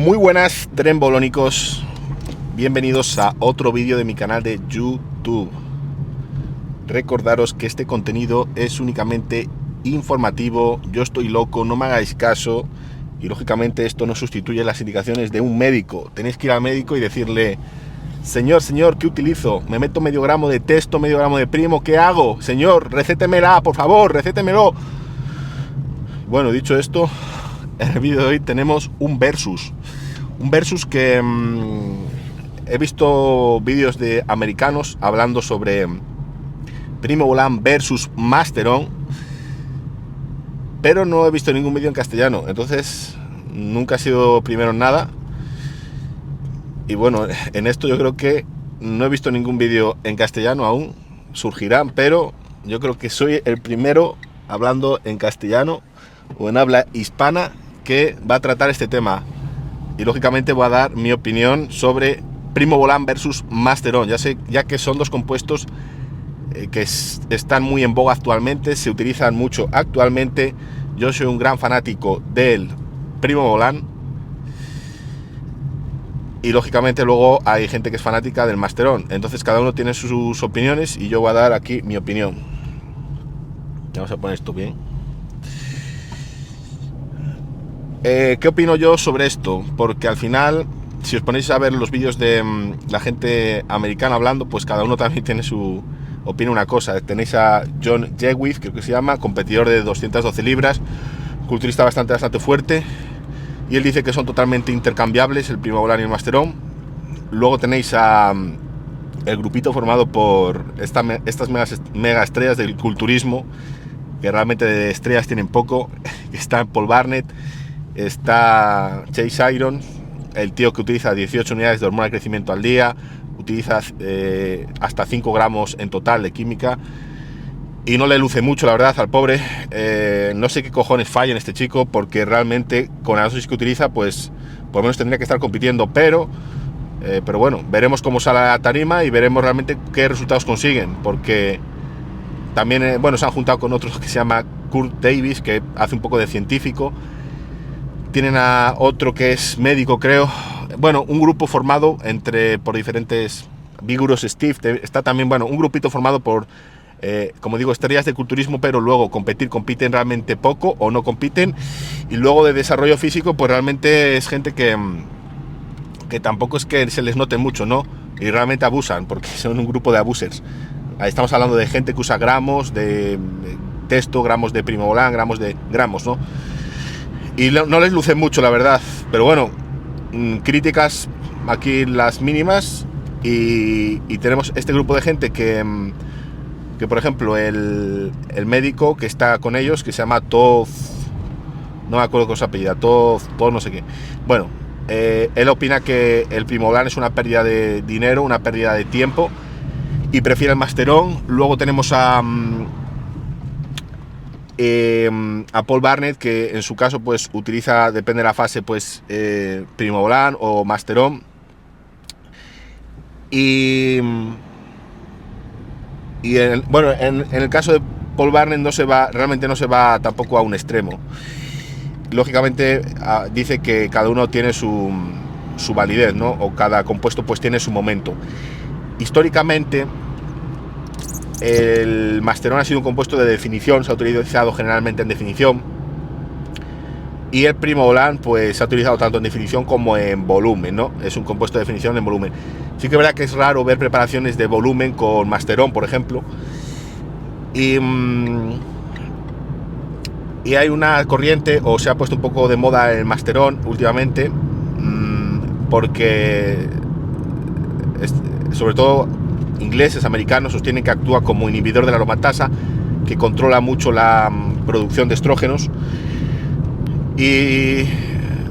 Muy buenas trembolónicos, bienvenidos a otro vídeo de mi canal de YouTube. Recordaros que este contenido es únicamente informativo, yo estoy loco, no me hagáis caso y lógicamente esto no sustituye las indicaciones de un médico. Tenéis que ir al médico y decirle: señor, ¿qué utilizo? Me meto medio gramo de testo, medio gramo de primo, ¿qué hago? Señor, recétemela, por favor, recétemelo. Bueno, dicho esto, en el vídeo de hoy tenemos un versus que he visto vídeos de americanos hablando sobre Primo Volán versus Masteron, pero no he visto ningún vídeo en castellano, entonces nunca he sido primero en nada. Y bueno, en esto yo creo que no he visto ningún vídeo en castellano aún, surgirán, pero yo creo que soy el primero hablando en castellano o en habla hispana que va a tratar este tema. Y lógicamente voy a dar mi opinión sobre Primo Volán versus Masteron, ya que son dos compuestos que están muy en boga actualmente, se utilizan mucho actualmente. Yo soy un gran fanático del Primo Volán y lógicamente luego hay gente que es fanática del Masteron, entonces cada uno tiene sus opiniones y yo voy a dar aquí mi opinión. Vamos a poner esto bien. ¿Qué opino yo sobre esto? Porque al final, si os ponéis a ver los vídeos de la gente americana hablando, pues cada uno también tiene opina una cosa. Tenéis a John Jewith, creo que se llama, competidor de 212 libras, culturista bastante fuerte, y él dice que son totalmente intercambiables el Primo Volán y el Masteron. Luego tenéis a el grupito formado por estas mega estrellas del culturismo, que realmente de estrellas tienen poco. Está Paul Barnett, está Chase Iron, el tío que utiliza 18 unidades de hormona de crecimiento al día, utiliza hasta 5 gramos en total de química y no le luce mucho, la verdad, al pobre. No sé qué cojones falla en este chico, porque realmente con la dosis que utiliza, pues por lo menos tendría que estar compitiendo, pero bueno, veremos cómo sale la tarima y veremos realmente qué resultados consiguen, porque también, bueno, se han juntado con otros que se llama Kurt Davis, que hace un poco de científico. Tienen a otro que es médico, creo. Bueno, un grupo formado por diferentes Vigorous Steve. Está también, bueno, un grupito formado por, como digo, estrellas de culturismo, pero luego compiten realmente poco o no compiten. Y luego de desarrollo físico, pues realmente es gente que tampoco es que se les note mucho, ¿no? Y realmente abusan, porque son un grupo de abusers. Ahí estamos hablando de gente que usa gramos de testo, gramos de Primo Volán, gramos, ¿no? Y no les luce mucho, la verdad, pero bueno, críticas aquí las mínimas. Y tenemos este grupo de gente que por ejemplo, el médico que está con ellos, que se llama Todd, no me acuerdo con su apellido, Todd no sé qué. Bueno, él opina que el Primo Volán es una pérdida de dinero, una pérdida de tiempo, y prefiere el Masteron. Luego tenemos a Paul Barnett, que en su caso pues utiliza, depende de la fase, pues Primo Volán o Masteron. Y bueno, en el caso de Paul Barnett realmente no se va tampoco a un extremo. Lógicamente dice que cada uno tiene su validez, ¿no? O cada compuesto pues tiene su momento. Históricamente el Masteron ha sido un compuesto de definición, se ha utilizado generalmente en definición, y el Primo Volán pues se ha utilizado tanto en definición como en volumen, ¿no? Es un compuesto de definición en volumen. Sí que es verdad que es raro ver preparaciones de volumen con Masteron, por ejemplo, y hay una corriente, o se ha puesto un poco de moda el Masteron últimamente, porque sobre todo ingleses, americanos, sostienen que actúa como inhibidor de la aromatasa, que controla mucho la producción de estrógenos. Y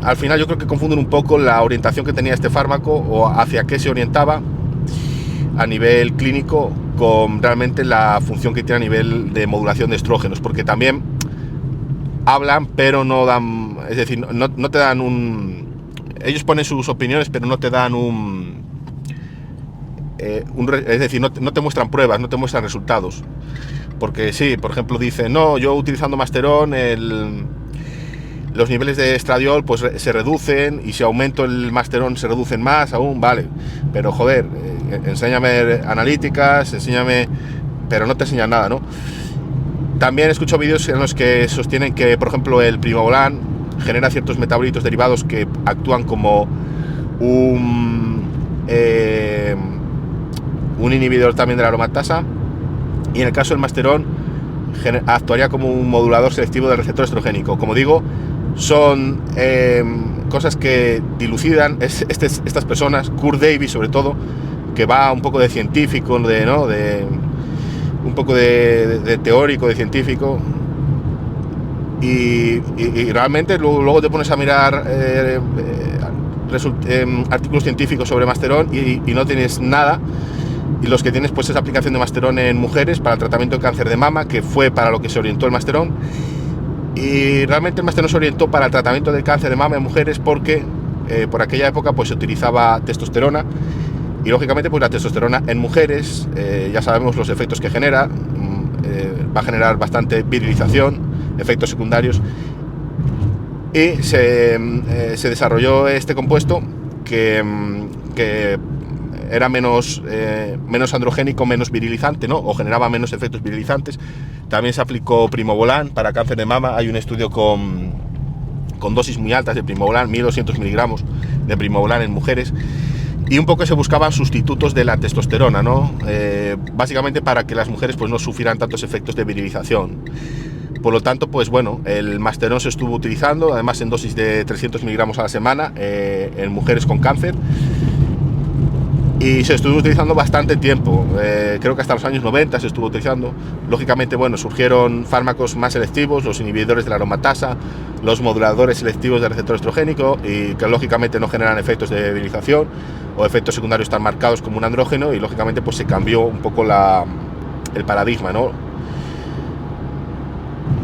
al final yo creo que confunden un poco la orientación que tenía este fármaco, o hacia qué se orientaba a nivel clínico, con realmente la función que tiene a nivel de modulación de estrógenos, porque también hablan pero no dan, es decir, no te dan ellos ponen sus opiniones pero no te dan es decir, no te muestran pruebas, no te muestran resultados. Porque sí, por ejemplo, dice, no, yo utilizando Masteron los niveles de estradiol pues se reducen, y si aumento el masterón se reducen más aún, vale, pero joder, enséñame analíticas, enséñame, pero no te enseñan nada, ¿no? También escucho vídeos en los que sostienen que, por ejemplo, el primobolan genera ciertos metabolitos derivados que actúan como un inhibidor también de la aromatasa, y en el caso del masterón actuaría como un modulador selectivo del receptor estrogénico. Como digo, son cosas que dilucidan estas personas, Kurt Davis sobre todo, que va un poco de científico, un poco de teórico, de científico, y realmente luego te pones a mirar artículos científicos sobre masterón y no tienes nada, y los que tienes pues es aplicación de masterón en mujeres para el tratamiento de cáncer de mama, que fue para lo que se orientó el masterón, y realmente el masterón se orientó para el tratamiento del cáncer de mama en mujeres porque por aquella época pues se utilizaba testosterona, y lógicamente pues la testosterona en mujeres ya sabemos los efectos que genera, va a generar bastante virilización, efectos secundarios, y se desarrolló este compuesto que era menos androgénico, menos virilizante, ¿no? O generaba menos efectos virilizantes. También se aplicó primobolan para cáncer de mama. Hay un estudio con dosis muy altas de primobolan, 1200 miligramos de primobolan en mujeres, y un poco se buscaban sustitutos de la testosterona, ¿no? Básicamente para que las mujeres pues no sufrieran tantos efectos de virilización. Por lo tanto, pues bueno, el masterón se estuvo utilizando, además en dosis de 300 miligramos a la semana, en mujeres con cáncer, y se estuvo utilizando bastante tiempo, creo que hasta los años 90 se estuvo utilizando. Lógicamente, bueno, surgieron fármacos más selectivos, los inhibidores de la aromatasa, los moduladores selectivos del receptor estrogénico, y que lógicamente no generan efectos de virilización o efectos secundarios tan marcados como un andrógeno, y lógicamente pues se cambió un poco el paradigma, ¿no?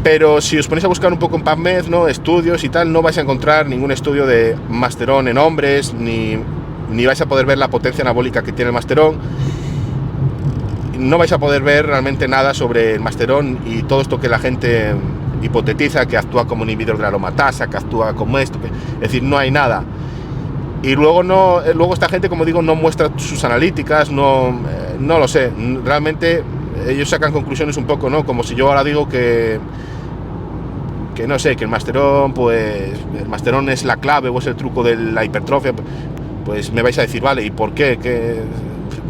Pero si os ponéis a buscar un poco en PubMed, ¿no?, estudios y tal, no vais a encontrar ningún estudio de masterón en hombres, ni vais a poder ver la potencia anabólica que tiene el masterón. No vais a poder ver realmente nada sobre el masterón y todo esto que la gente hipotetiza, que actúa como inhibidor de la aromatasa, que actúa como esto, es decir, no hay nada. Y luego esta gente, como digo, no muestra sus analíticas, no lo sé, realmente ellos sacan conclusiones un poco, ¿no? Como si yo ahora digo que no sé, que el masterón es la clave o es el truco de la hipertrofia. Pues me vais a decir, vale, ¿y por qué?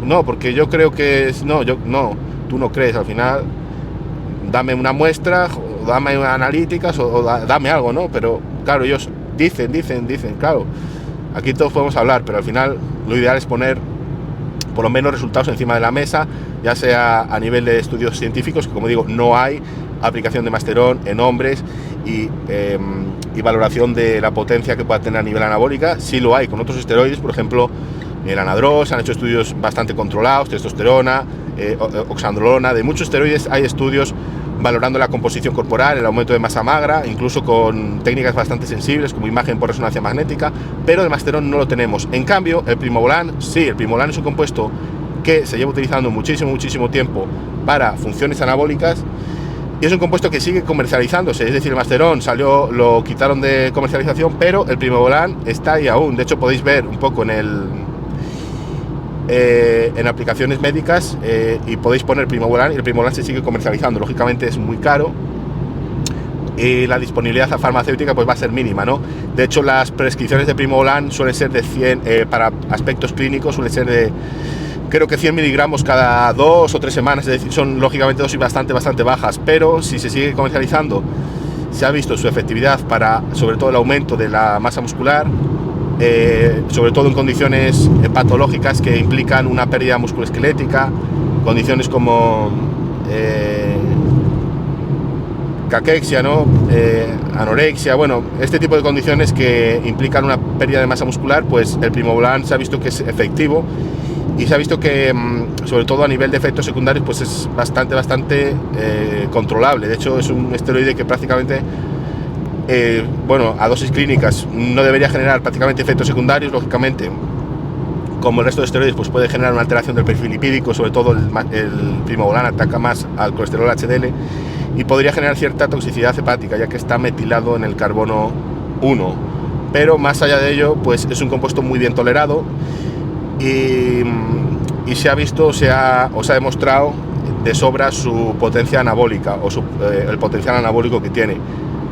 No, porque yo creo que no, tú no crees. Al final, dame una muestra, o dame analíticas, o dame algo, ¿no? Pero claro, ellos dicen, claro, aquí todos podemos hablar, pero al final lo ideal es poner por lo menos resultados encima de la mesa, ya sea a nivel de estudios científicos, que como digo, no hay aplicación de masterón en hombres, y valoración de la potencia que pueda tener a nivel anabólica. Sí lo hay con otros esteroides, por ejemplo el anadrol, se han hecho estudios bastante controlados, testosterona, oxandrolona, de muchos esteroides hay estudios valorando la composición corporal, el aumento de masa magra, incluso con técnicas bastante sensibles como imagen por resonancia magnética, pero el masterón no lo tenemos. En cambio, el primobolan, sí, el primobolan es un compuesto que se lleva utilizando muchísimo tiempo para funciones anabólicas, y es un compuesto que sigue comercializándose. Es decir, el masterón lo quitaron de comercialización, pero el primobolan está ahí aún. De hecho, podéis ver un poco en aplicaciones médicas, y podéis poner primobolan, y el primobolan se sigue comercializando. Lógicamente es muy caro y la disponibilidad farmacéutica pues va a ser mínima, ¿no? De hecho, las prescripciones de primobolan suelen ser de 100, para aspectos clínicos suelen ser de, creo que 100 miligramos cada 2 o 3 semanas, es decir, son lógicamente dosis bastante bajas, pero si se sigue comercializando, se ha visto su efectividad para, sobre todo, el aumento de la masa muscular, sobre todo en condiciones patológicas que implican una pérdida musculoesquelética, condiciones como caquexia, ¿no? Anorexia, bueno, este tipo de condiciones que implican una pérdida de masa muscular, pues el primobolan se ha visto que es efectivo, y se ha visto que, sobre todo a nivel de efectos secundarios, pues es bastante controlable. De hecho, es un esteroide que prácticamente, bueno, a dosis clínicas no debería generar prácticamente efectos secundarios. Lógicamente, como el resto de esteroides, pues puede generar una alteración del perfil lipídico, sobre todo el primobolan ataca más al colesterol HDL, y podría generar cierta toxicidad hepática, ya que está metilado en el carbono 1, pero más allá de ello, pues es un compuesto muy bien tolerado y se ha visto, o se ha demostrado de sobra su potencia anabólica o el potencial anabólico que tiene,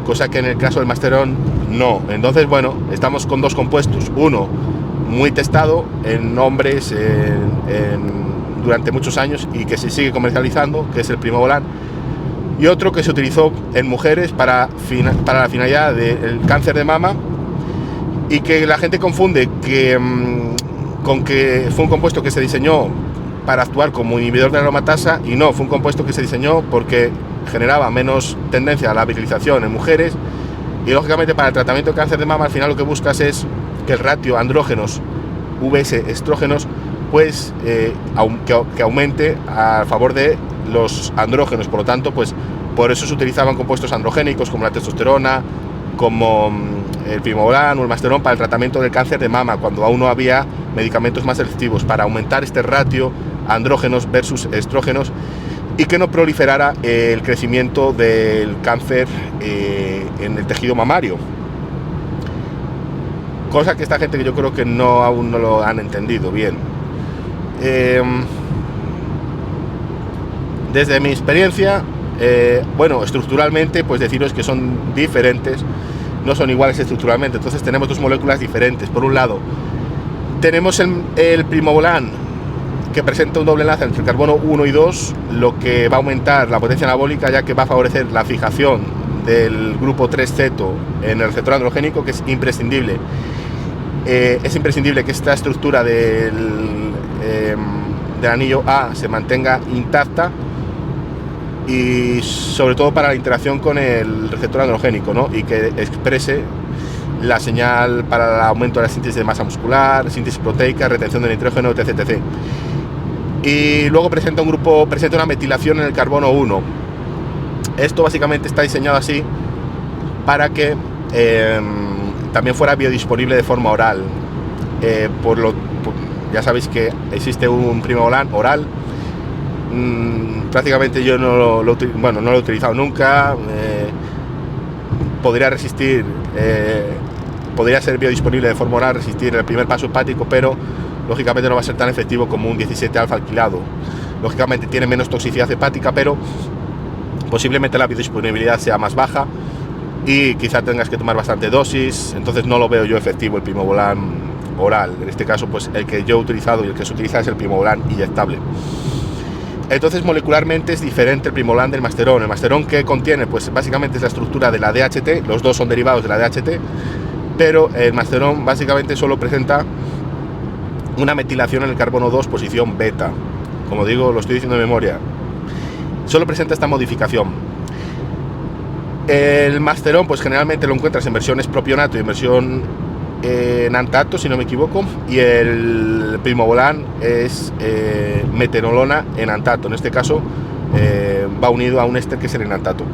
cosa que en el caso del Masteron no. Entonces, bueno, estamos con dos compuestos, uno muy testado en hombres durante muchos años y que se sigue comercializando, que es el Primobolan, y otro que se utilizó en mujeres para la finalidad del cáncer de mama, y que la gente confunde con que fue un compuesto que se diseñó para actuar como inhibidor de la aromatasa, y no, fue un compuesto que se diseñó porque generaba menos tendencia a la virilización en mujeres, y lógicamente para el tratamiento de cáncer de mama al final lo que buscas es que el ratio andrógenos vs estrógenos pues que aumente a favor de los andrógenos. Por lo tanto, pues por eso se utilizaban compuestos androgénicos como la testosterona, como el Primobolan o el Masteron para el tratamiento del cáncer de mama, cuando aún no había medicamentos más efectivos para aumentar este ratio andrógenos versus estrógenos y que no proliferara el crecimiento del cáncer en el tejido mamario. Cosa que esta gente, que yo creo que aún no lo han entendido bien. Desde mi experiencia, bueno, estructuralmente, pues deciros que son diferentes, no son iguales estructuralmente. Entonces tenemos dos moléculas diferentes. Por un lado, tenemos el Primobolan, que presenta un doble enlace entre el carbono 1 y 2, lo que va a aumentar la potencia anabólica, ya que va a favorecer la fijación del grupo 3-ceto en el receptor androgénico, que es imprescindible. Es imprescindible que esta estructura del anillo A se mantenga intacta, y sobre todo para la interacción con el receptor androgénico, ¿no? Y que exprese la señal para el aumento de la síntesis de masa muscular, síntesis proteica, retención de nitrógeno, etc, etc. Y luego presenta una metilación en el carbono 1. Esto básicamente está diseñado así para que también fuera biodisponible de forma oral. Ya sabéis que existe un Primobolan oral. Prácticamente yo no lo he utilizado nunca. Podría resistir, podría ser biodisponible de forma oral, resistir el primer paso hepático, pero lógicamente no va a ser tan efectivo como un 17 alfa alquilado. Lógicamente tiene menos toxicidad hepática, pero posiblemente la biodisponibilidad sea más baja y quizá tengas que tomar bastante dosis. Entonces no lo veo yo efectivo el Primobolan oral. En este caso, pues el que yo he utilizado y el que se utiliza es el Primobolan inyectable. Entonces molecularmente es diferente el Primobolan del Masteron. El Masteron, ¿qué contiene? Pues básicamente es la estructura de la DHT, los dos son derivados de la DHT, pero el Masteron básicamente solo presenta una metilación en el carbono 2 posición beta. Como digo, lo estoy diciendo de memoria. Solo presenta esta modificación. El Masteron, pues generalmente lo encuentras en versiones propionato y en versión nantato, si no me equivoco, y el Primobolan es metenolona en antato. En este caso va unido a un éster que es el enantato.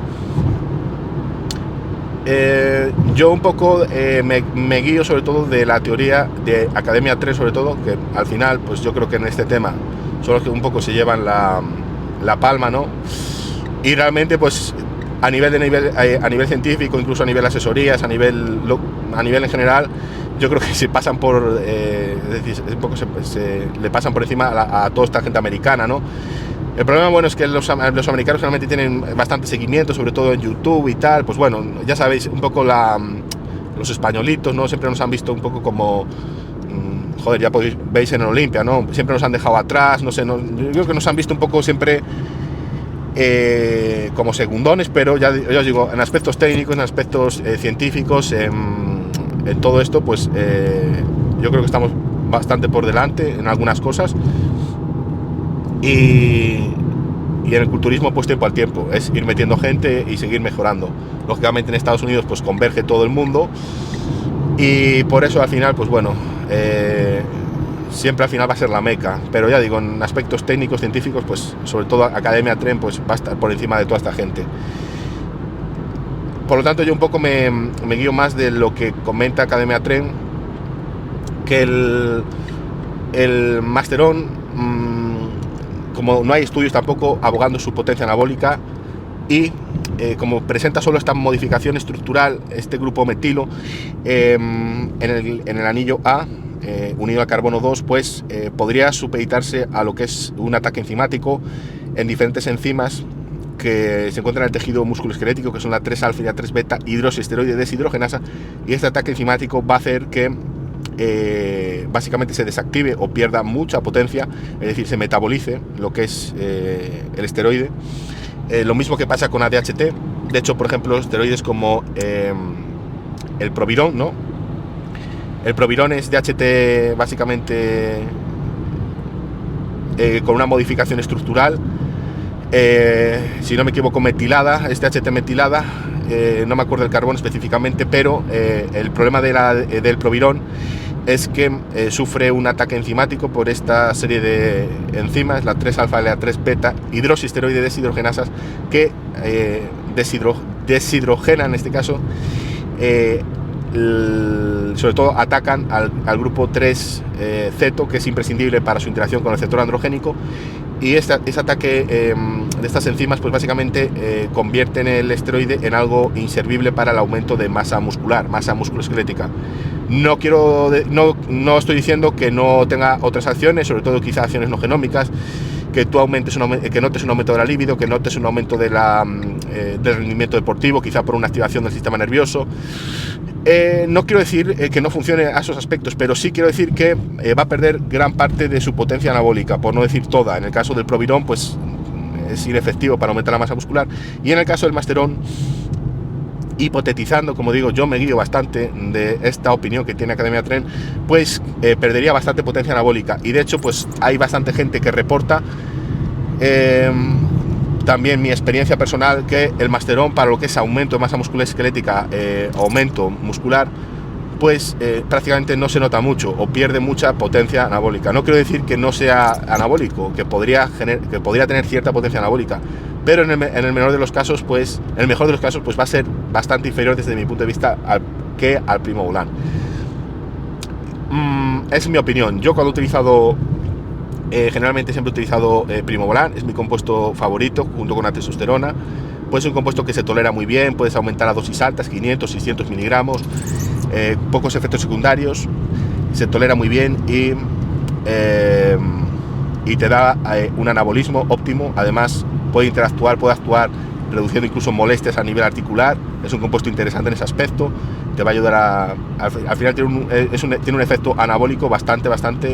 Yo un poco me guío sobre todo de la teoría de Academia 3, sobre todo, que al final pues yo creo que en este tema son los que un poco se llevan la palma, ¿no? Y realmente pues a nivel científico, incluso a nivel asesorías, a nivel en general, yo creo que se pasan por un poco se le pasan por encima a toda esta gente americana, ¿no? El problema, bueno, es que los americanos realmente tienen bastante seguimiento, sobre todo en YouTube y tal. Pues bueno, ya sabéis, un poco los españolitos, ¿no? Siempre nos han visto un poco como joder, ya veis en el Olimpia, ¿no? Siempre nos han dejado atrás, no sé, yo creo que nos han visto un poco siempre como segundones, pero ya os digo, en aspectos técnicos, en aspectos científicos, en todo esto, pues yo creo que estamos bastante por delante en algunas cosas, y en el culturismo pues tiempo al tiempo, es ir metiendo gente y seguir mejorando. Lógicamente en Estados Unidos pues converge todo el mundo, y por eso al final pues bueno, siempre al final va a ser la meca, pero ya digo, en aspectos técnicos, científicos, pues sobre todo Academia Tren pues va a estar por encima de toda esta gente. Por lo tanto yo un poco me guío más de lo que comenta Academia Tren, que el Masteron, como no hay estudios tampoco abogando su potencia anabólica, y como presenta solo esta modificación estructural, este grupo metilo en el anillo A, unido al carbono 2, pues podría supeditarse a lo que es un ataque enzimático en diferentes enzimas que se encuentran en el tejido musculoesquelético, que son la 3-alfa y la 3-beta hidroxiesteroide deshidrogenasa, y este ataque enzimático va a hacer que básicamente se desactive o pierda mucha potencia, es decir, se metabolice lo que es el esteroide. Lo mismo que pasa con ADHT. De hecho, por ejemplo, esteroides como el Proviron, ¿no? El Proviron es DHT básicamente con una modificación estructural, si no me equivoco, metilada, es DHT metilada, no me acuerdo el carbono específicamente, pero el problema del Proviron es que sufre un ataque enzimático por esta serie de enzimas, la 3-alfa y la 3-beta hidroxiesteroide deshidrogenasas, que deshidrogenan en este caso, sobre todo atacan al grupo 3-ceto, que es imprescindible para su interacción con el receptor androgénico, y ese ataque de estas enzimas pues básicamente convierten el esteroide en algo inservible para el aumento de masa muscular, masa musculoesquelética. No estoy diciendo que no tenga otras acciones, sobre todo quizá acciones no genómicas, que tú que notes un aumento de la libido, que notes un aumento del rendimiento deportivo, quizá por una activación del sistema nervioso. No quiero decir que no funcione a esos aspectos, pero sí quiero decir que va a perder gran parte de su potencia anabólica, por no decir toda. En el caso del Proviron, pues es inefectivo para aumentar la masa muscular, y en el caso del Masteron, hipotetizando, como digo, yo me guío bastante de esta opinión que tiene Academia Tren, pues perdería bastante potencia anabólica, y de hecho pues hay bastante gente que reporta, también mi experiencia personal, que el Masteron para lo que es aumento de masa musculoesquelética, aumento muscular, pues prácticamente no se nota mucho o pierde mucha potencia anabólica. No quiero decir que no sea anabólico, que podría tener cierta potencia anabólica, pero en el menor de los casos, pues, en el mejor de los casos, pues va a ser bastante inferior desde mi punto de vista al Primobolan. Es mi opinión. Yo cuando he utilizado, generalmente siempre he utilizado Primobolan, es mi compuesto favorito junto con la testosterona. Pues es un compuesto que se tolera muy bien, puedes aumentar a dosis altas, 500, 600 miligramos, pocos efectos secundarios, se tolera muy bien y te da un anabolismo óptimo. Además puede actuar reduciendo incluso molestias a nivel articular. Es un compuesto interesante en ese aspecto, te va a ayudar al final tiene un efecto anabólico bastante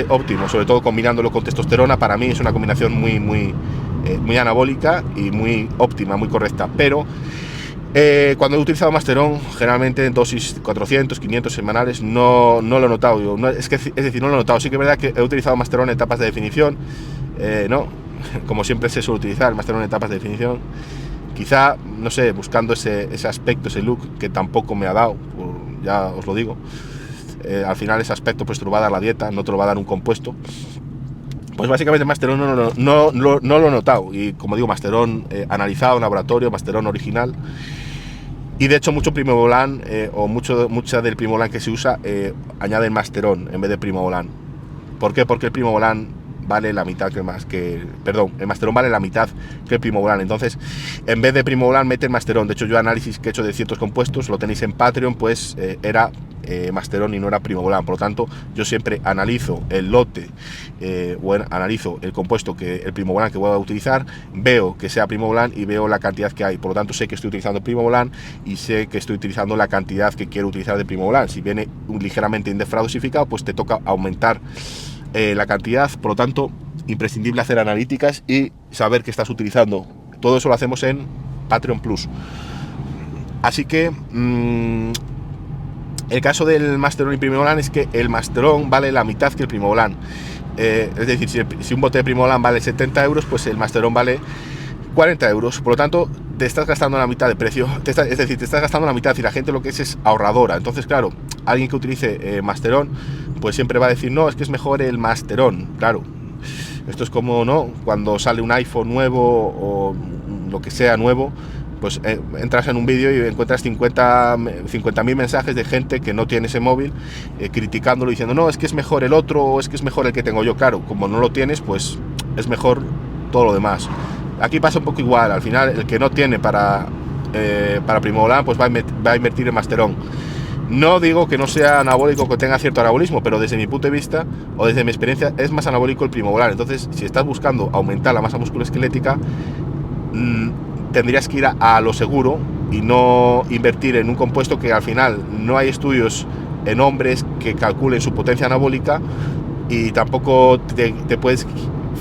óptimo, sobre todo combinándolo con testosterona. Para mí es una combinación muy anabólica y muy óptima, muy correcta. Pero cuando he utilizado Masteron, generalmente en dosis 400, 500 semanales, no lo he notado. No lo he notado. Sí que es verdad que he utilizado Masteron en etapas de definición, no, como siempre se suele utilizar Masteron en etapas de definición. Quizá, no sé, buscando ese aspecto, ese look que tampoco me ha dado, ya os lo digo. Al final ese aspecto pues te lo va a dar la dieta, no te lo va a dar un compuesto. Pues básicamente Masteron no lo he notado. Y como digo, Masteron analizado en laboratorio, Masteron original. Y de hecho mucho Primobolan mucha del Primobolan que se usa añaden Masteron en vez de Primobolan. ¿Por qué? Porque el Primobolan vale la mitad el Masteron vale la mitad que el Primobolan. Entonces, en vez de Primobolan meten Masteron. De hecho, yo análisis que he hecho de ciertos compuestos, lo tenéis en Patreon, pues era Masteron y no era Primobolan. Por lo tanto, yo siempre analizo el lote analizo el compuesto, el Primobolan que voy a utilizar, veo que sea Primobolan y veo la cantidad que hay. Por lo tanto, sé que estoy utilizando Primobolan y sé que estoy utilizando la cantidad que quiero utilizar de Primobolan. Si viene ligeramente indefradosificado, pues te toca aumentar la cantidad. Por lo tanto, imprescindible hacer analíticas y saber que estás utilizando. Todo eso lo hacemos en Patreon Plus. Así que el caso del Masteron y Primobolan es que el Masteron vale la mitad que el Primobolan. Es decir, si un bote de Primobolan vale 70 euros, pues el Masteron vale 40 euros. Por lo tanto, te estás gastando la mitad de precio. Te estás gastando la mitad, y la gente lo que es ahorradora. Entonces, claro, alguien que utilice Masteron, pues siempre va a decir, no, es que es mejor el Masteron. Claro, esto es como, ¿no?, cuando sale un iPhone nuevo o lo que sea nuevo, pues entras en un vídeo y encuentras 50.000 mensajes de gente que no tiene ese móvil, criticándolo, diciendo, no, es que es mejor el otro, o es que es mejor el que tengo yo. Claro, como no lo tienes, pues es mejor todo lo demás. Aquí pasa un poco igual, al final el que no tiene para Primobolan pues va a invertir en Masteron. No digo que no sea anabólico, que tenga cierto anabolismo, pero desde mi punto de vista o desde mi experiencia es más anabólico el Primobolan. Entonces, si estás buscando aumentar la masa musculoesquelética, tendrías que ir a lo seguro y no invertir en un compuesto que al final no hay estudios en hombres que calculen su potencia anabólica, y tampoco te puedes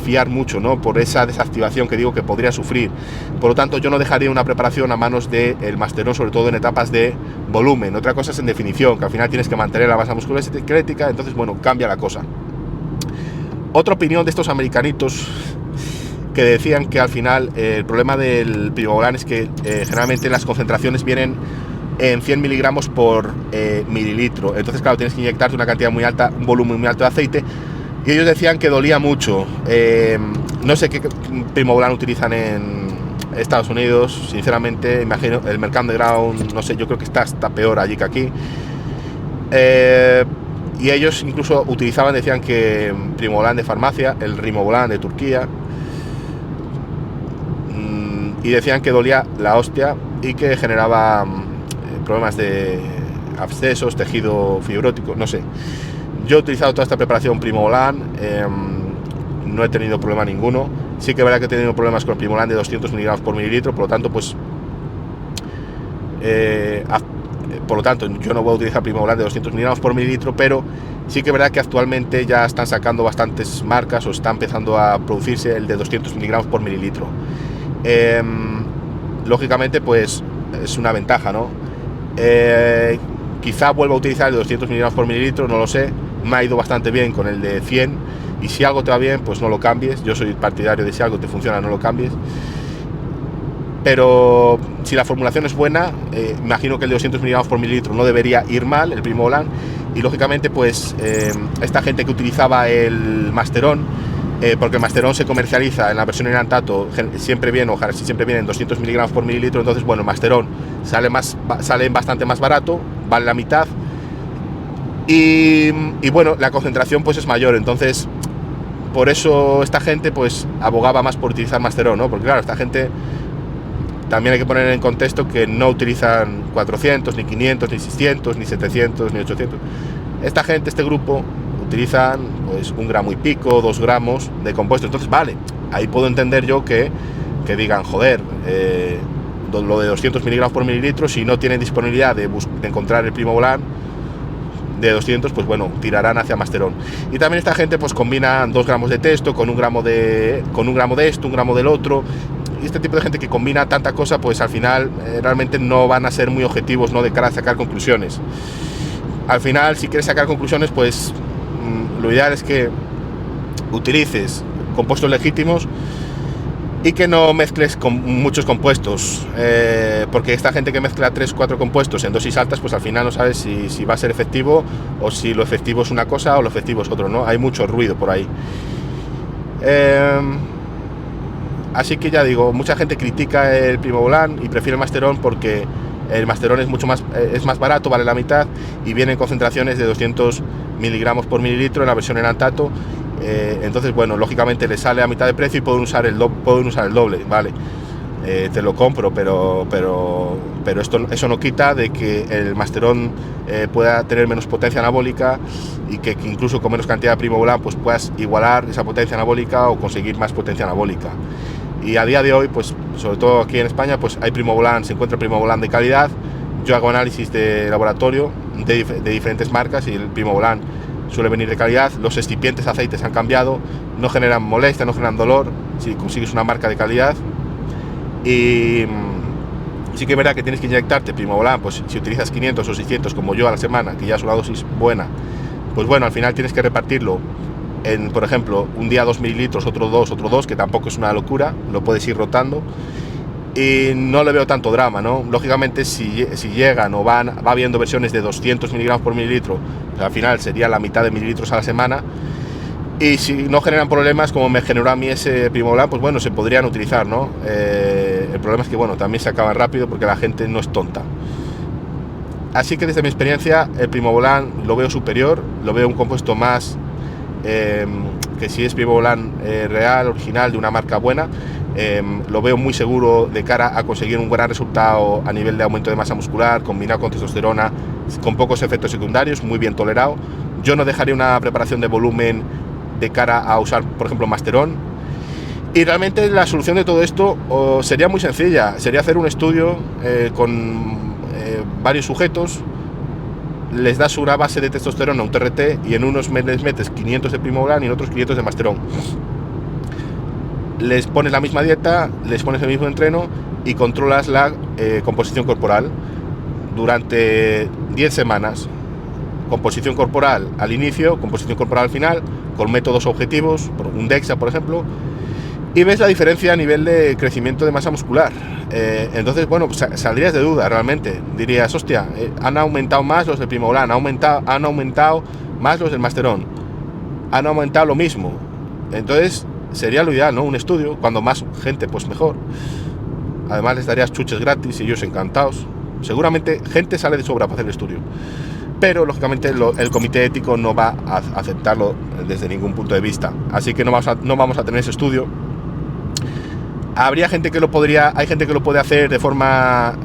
fiar mucho, ¿no?, por esa desactivación que digo que podría sufrir. Por lo tanto, yo no dejaría una preparación a manos del Masteron, sobre todo en etapas de volumen. Otra cosa es en definición, que al final tienes que mantener la masa musculoesquelética, entonces bueno, cambia la cosa. Otra opinión de estos americanitos que decían que al final el problema del Primobolan es que generalmente las concentraciones vienen en 100 miligramos por mililitro, entonces claro, tienes que inyectarte una cantidad muy alta, un volumen muy alto de aceite, y ellos decían que dolía mucho. No sé qué Primobolan utilizan en Estados Unidos, sinceramente, imagino el mercado underground, no sé, yo creo que está peor allí que aquí. Y ellos incluso utilizaban, decían que Primobolan de farmacia, el Rimobolan de Turquía, y decían que dolía la hostia y que generaba problemas de abscesos, tejido fibrótico, no sé. Yo he utilizado toda esta preparación Primobolan, no he tenido problema ninguno. Sí que es verdad que he tenido problemas con el Primobolan de 200 miligramos por mililitro, por lo tanto, pues yo no voy a utilizar Primobolan de 200 miligramos por mililitro, pero sí que es verdad que actualmente ya están sacando bastantes marcas o está empezando a producirse el de 200 miligramos por mililitro. Lógicamente, pues es una ventaja, ¿no? Quizá vuelva a utilizar el de 200 miligramos por mililitro, no lo sé. Me ha ido bastante bien con el de 100, y si algo te va bien, pues no lo cambies. Yo soy partidario de si algo te funciona, no lo cambies. Pero si la formulación es buena, imagino que el de 200 miligramos por mililitro no debería ir mal, el Primobolan. Y lógicamente, pues esta gente que utilizaba el Masteron, porque el Masteron se comercializa en la versión en antato, siempre viene, o siempre viene en 200 miligramos por mililitro. Entonces, bueno, el Masteron sale bastante más barato, vale la mitad. Y bueno, la concentración pues es mayor, entonces por eso esta gente pues abogaba más por utilizar Masteron, ¿no? Porque claro, esta gente también hay que poner en contexto que no utilizan 400, ni 500, ni 600, ni 700, ni 800. Esta gente, este grupo, utilizan pues 1 gramo y pico, 2 gramos de compuesto. Entonces vale, ahí puedo entender yo que digan, joder, lo de 200 miligramos por mililitro, si no tienen disponibilidad de encontrar el Primobolan de 200, pues bueno, tirarán hacia Masteron. Y también esta gente pues combina 2 gramos de testo con 1 gramo de esto, 1 gramo del otro. Y este tipo de gente que combina tanta cosa, pues al final realmente no van a ser muy objetivos, ¿no?, de cara a sacar conclusiones. Al final, si quieres sacar conclusiones, pues lo ideal es que utilices compuestos legítimos y que no mezcles con muchos compuestos, porque esta gente que mezcla 3-4 compuestos en dosis altas, pues al final no sabes si va a ser efectivo, o si lo efectivo es una cosa o lo efectivo es otro, ¿no? Hay mucho ruido por ahí. Así que ya digo, mucha gente critica el Primobolan y prefiere el Masteron porque el Masteron es más barato, vale la mitad, y viene en concentraciones de 200 miligramos por mililitro en la versión en antato. Entonces, bueno, lógicamente le sale a mitad de precio y pueden usar el doble, ¿vale? Te lo compro, pero eso no quita de que el Masteron pueda tener menos potencia anabólica, y que incluso con menos cantidad de Primobolan pues puedas igualar esa potencia anabólica o conseguir más potencia anabólica. Y a día de hoy, pues sobre todo aquí en España, pues hay Primobolan, se encuentra Primobolan de calidad. Yo hago análisis de laboratorio de diferentes marcas y el Primobolan suele venir de calidad. Los excipientes aceites han cambiado, no generan molestia, no generan dolor si consigues una marca de calidad. Y sí que es verdad que tienes que inyectarte Primobolan, pues si utilizas 500 o 600 como yo a la semana, que ya es una dosis buena, pues bueno, al final tienes que repartirlo en, por ejemplo, un día 2 mililitros, otro 2, que tampoco es una locura, lo puedes ir rotando. Y no le veo tanto drama, ¿no? Lógicamente, si llegan o va habiendo versiones de 200 miligramos por mililitro, al final sería la mitad de mililitros a la semana. Y si no generan problemas, como me generó a mí ese Primobolan, pues bueno, se podrían utilizar, ¿no? El problema es que, bueno, también se acaban rápido porque la gente no es tonta. Así que desde mi experiencia, el Primobolan lo veo superior, lo veo un compuesto más que si es Primobolan real, original, de una marca buena. lo veo muy seguro de cara a conseguir un gran resultado a nivel de aumento de masa muscular, combinado con testosterona, con pocos efectos secundarios, muy bien tolerado. Yo no dejaría una preparación de volumen de cara a usar, por ejemplo, Masteron. Y realmente la solución de todo esto sería muy sencilla, sería hacer un estudio con varios sujetos, les das una base de testosterona, un TRT, y en unos les metes 500 de Primobolan y en otros 500 de Masteron. Les pones la misma dieta, les pones el mismo entreno y controlas la composición corporal durante 10 semanas. Composición corporal al inicio, composición corporal al final, con métodos objetivos, un DEXA por ejemplo, y ves la diferencia a nivel de crecimiento de masa muscular. Entonces, bueno, pues saldrías de duda realmente. Dirías, hostia, han aumentado más los de Primobolan, han aumentado más los del Masteron, han aumentado lo mismo. Entonces, sería lo ideal, ¿no? Un estudio, cuando más gente, pues mejor. Además les darías chuches gratis y ellos encantados. Seguramente gente sale de sobra para hacer el estudio, pero lógicamente el comité ético no va a aceptarlo desde ningún punto de vista, así que no vamos a tener ese estudio. Habría gente que hay gente que lo puede hacer de forma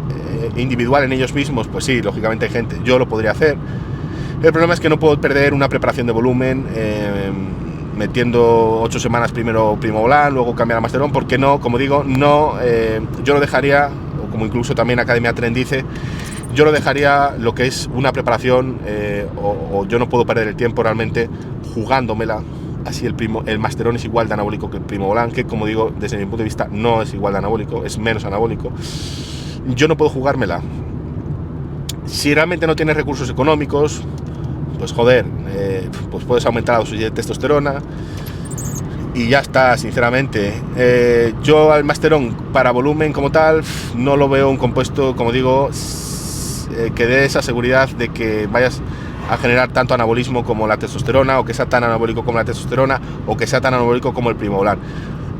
individual en ellos mismos, pues sí, lógicamente hay gente, yo lo podría hacer. El problema es que no puedo perder una preparación de volumen metiendo 8 semanas primero Primobolan, luego cambiar a Masteron, porque no, como digo, no, yo lo dejaría, o como incluso también Academia Tren dice, yo lo dejaría lo que es una preparación, o yo no puedo perder el tiempo realmente jugándomela. Así el Masteron es igual de anabólico que el Primobolan, que como digo, desde mi punto de vista no es igual de anabólico, es menos anabólico. Yo no puedo jugármela. Si realmente no tienes recursos económicos, pues joder, pues puedes aumentar la dosis de testosterona y ya está, sinceramente. Yo al Masteron para volumen como tal no lo veo un compuesto, como digo, que dé esa seguridad de que vayas a generar tanto anabolismo como la testosterona, o que sea tan anabólico como la testosterona, o que sea tan anabólico como el Primobolan.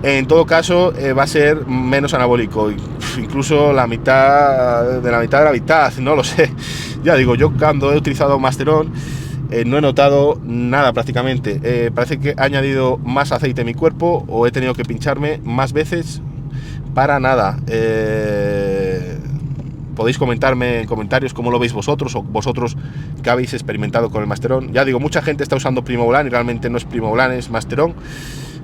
En todo caso, va a ser menos anabólico, incluso la mitad de la mitad, no lo sé. Ya digo, yo cuando he utilizado Masteron no he notado nada prácticamente. Parece que he añadido más aceite en mi cuerpo, o he tenido que pincharme más veces para nada. Podéis comentarme en comentarios cómo lo veis vosotros, o vosotros que habéis experimentado con el Masteron. Ya digo, mucha gente está usando Primobolan y realmente no es Primobolan, es Masteron,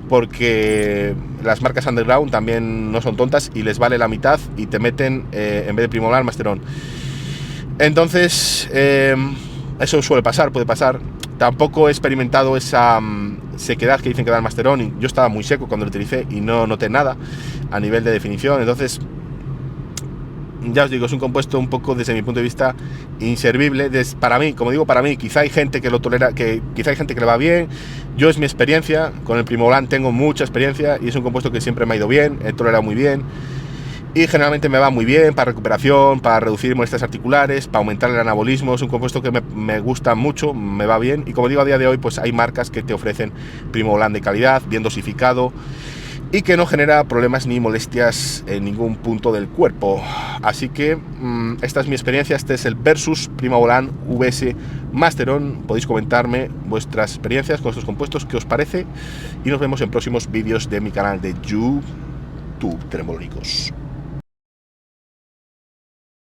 porque las marcas underground también no son tontas y les vale la mitad y te meten en vez de Primobolan Masteron. Entonces eso suele pasar, puede pasar. Tampoco he experimentado esa sequedad que dicen que da el Masteron, y yo estaba muy seco cuando lo utilicé y no noté nada a nivel de definición. Entonces ya os digo, es un compuesto un poco, desde mi punto de vista, inservible. Para mí, como digo, para mí, quizá hay gente que lo tolera, quizá hay gente que le va bien. Yo, es mi experiencia, con el Primobolan tengo mucha experiencia y es un compuesto que siempre me ha ido bien, he tolerado muy bien y generalmente me va muy bien para recuperación, para reducir molestias articulares, para aumentar el anabolismo. Es un compuesto que me gusta mucho, me va bien, y como digo, a día de hoy pues hay marcas que te ofrecen Primobolan de calidad, bien dosificado, y que no genera problemas ni molestias en ningún punto del cuerpo. Así que esta es mi experiencia, este es el versus Primobolan vs Masteron. Podéis comentarme vuestras experiencias con estos compuestos, qué os parece, y nos vemos en próximos vídeos de mi canal de YouTube Trembolónicos.